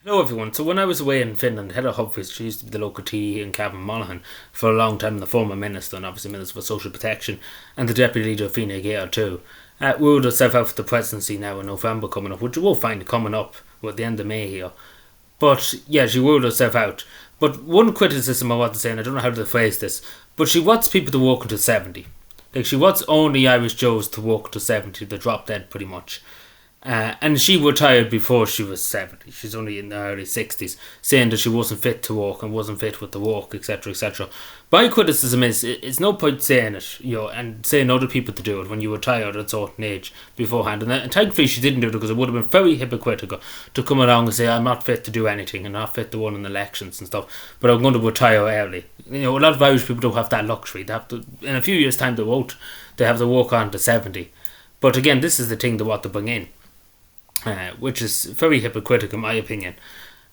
Hello everyone. So when I was away in Finland, head of Humphreys, she used to be the local TD in Cavan Monaghan for a long time, and the former minister, and obviously Minister for Social Protection, and the Deputy Leader of Fine Gael too. Ruled herself out for the presidency now in November coming up, which you will find coming up at the end of May here. But yeah, she ruled herself out. But one criticism I want to say, and I don't know how to phrase this, but she wants people to work until 70. Like, she wants only Irish Joes to work to 70, to drop dead pretty much. And she retired before she was 70. She's only in the early 60s, saying that she wasn't fit to walk and wasn't fit with the walk, etc., etc. My criticism is, it's no point saying it, and saying other people to do it when you retire at a certain age beforehand. And thankfully she didn't do it, because it would have been very hypocritical to come along and say, I'm not fit to do anything, and not fit to run in elections and stuff, but I'm going to retire early. A lot of Irish people don't have that luxury. They have to, in a few years' time, they have to walk on to 70. But again, this is the thing they want to bring in. Which is very hypocritical in my opinion.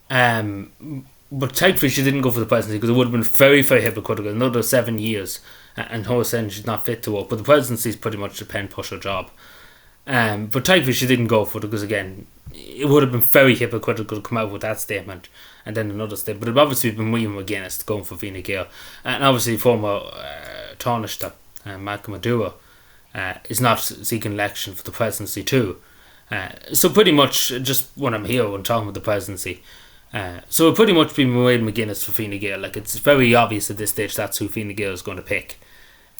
But thankfully she didn't go for the presidency, because it would have been very, very hypocritical. Another 7 years, and her saying she's not fit to work. But the presidency is pretty much a pen pusher job. But thankfully she didn't go for it, because again, it would have been very hypocritical to come out with that statement and then another statement. But it obviously been William McGuinness going for Fine Gael, and obviously former Taoiseach Malcolm Maduro is not seeking election for the presidency too. So pretty much, just when I'm here and talking about the presidency, so it'll pretty much be Mairead McGuinness for Fine Gael. Like, it's very obvious at this stage that's who Fine Gael is going to pick.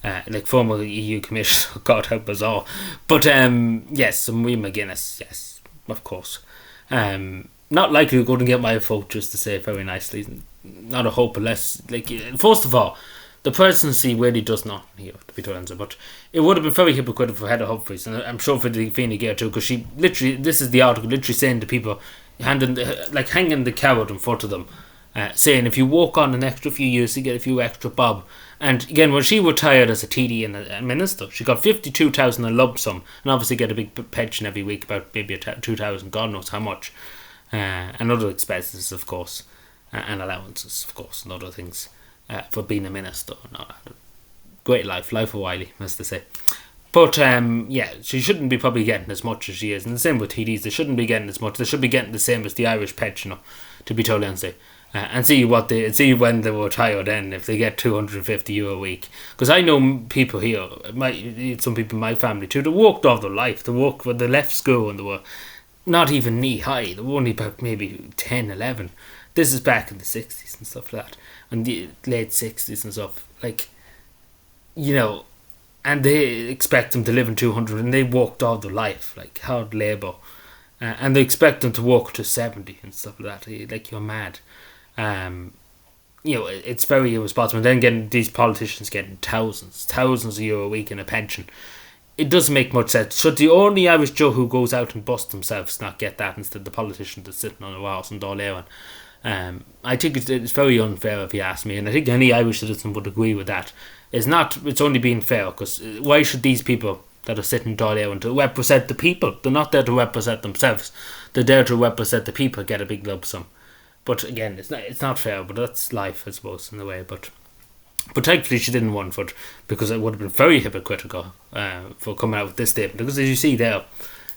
Like, former EU Commissioner, God help us all. But yes, so Mairead McGuinness, yes, of course. Not likely we're going to get my vote, just to say it very nicely. Not a hope, unless, like, first of all, the presidency really does not here, to be honest, but it would have been very hypocritical for Heather Humphreys, and I'm sure for the Fine Gael too, because she literally, this is the article, literally saying to people, hanging the carrot in front of them, saying if you walk on an extra few years, you get a few extra bob. And again, when she retired as a TD and a minister, she got 52,000 a lump sum, and obviously get a big pension every week, about maybe 2,000, God knows how much, and other expenses, of course, and allowances, of course, and other things. For being a minister and all that. Great life of Wiley, as they say. But yeah, she shouldn't be probably getting as much as she is. And the same with TDs, they shouldn't be getting as much. They should be getting the same as the Irish pensioner, to be totally honest. And see when they retire then, if they get €250 a week. Because I know people here, some people in my family too, they worked all their life. They worked when they left school and they were not even knee high. They were only about maybe 10, 11. This is back in the 60s and stuff like that, and the late 60s and stuff, like, and they expect them to live in 200, and they worked all their life, like hard labour, and they expect them to work to 70 and stuff like that. Like, you're mad. It's very irresponsible. And then getting these politicians getting thousands of euro a week in a pension. It doesn't make much sense. Should the only Irish Joe who goes out and busts themselves not get that, instead of the politician that's sitting on a horse and Dáil Éireann? I think it's very unfair, if you ask me, and I think any Irish citizen would agree with that. It's only being fair, because why should these people that are sitting in Dáil Éireann to represent the people? They're not there to represent themselves. They're there to represent the people, get a big lump sum. But again, it's not fair, but that's life, I suppose, in a way. But thankfully she didn't run for it, because it would have been very hypocritical for coming out with this statement, because as you see there,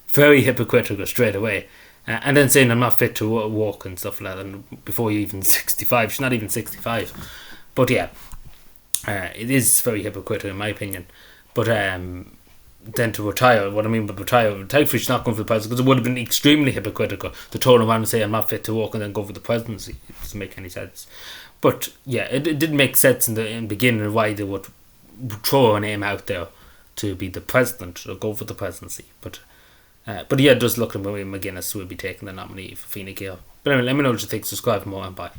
very hypocritical straight away. And then saying I'm not fit to walk and stuff like that, and before you're even 65, she's not even 65. But yeah, it is very hypocritical in my opinion. But then to retire, what I mean by retire, thankfully she's not going for the presidency, because it would have been extremely hypocritical to turn around and say I'm not fit to walk and then go for the presidency. It doesn't make any sense. But yeah, it didn't make sense in the beginning why they would throw her name out there to be the president or go for the presidency. But yeah, it does look like Mairead McGuinness will be taking the nominee for Fine Gael. But anyway, let me know what you think. Subscribe for more, and bye.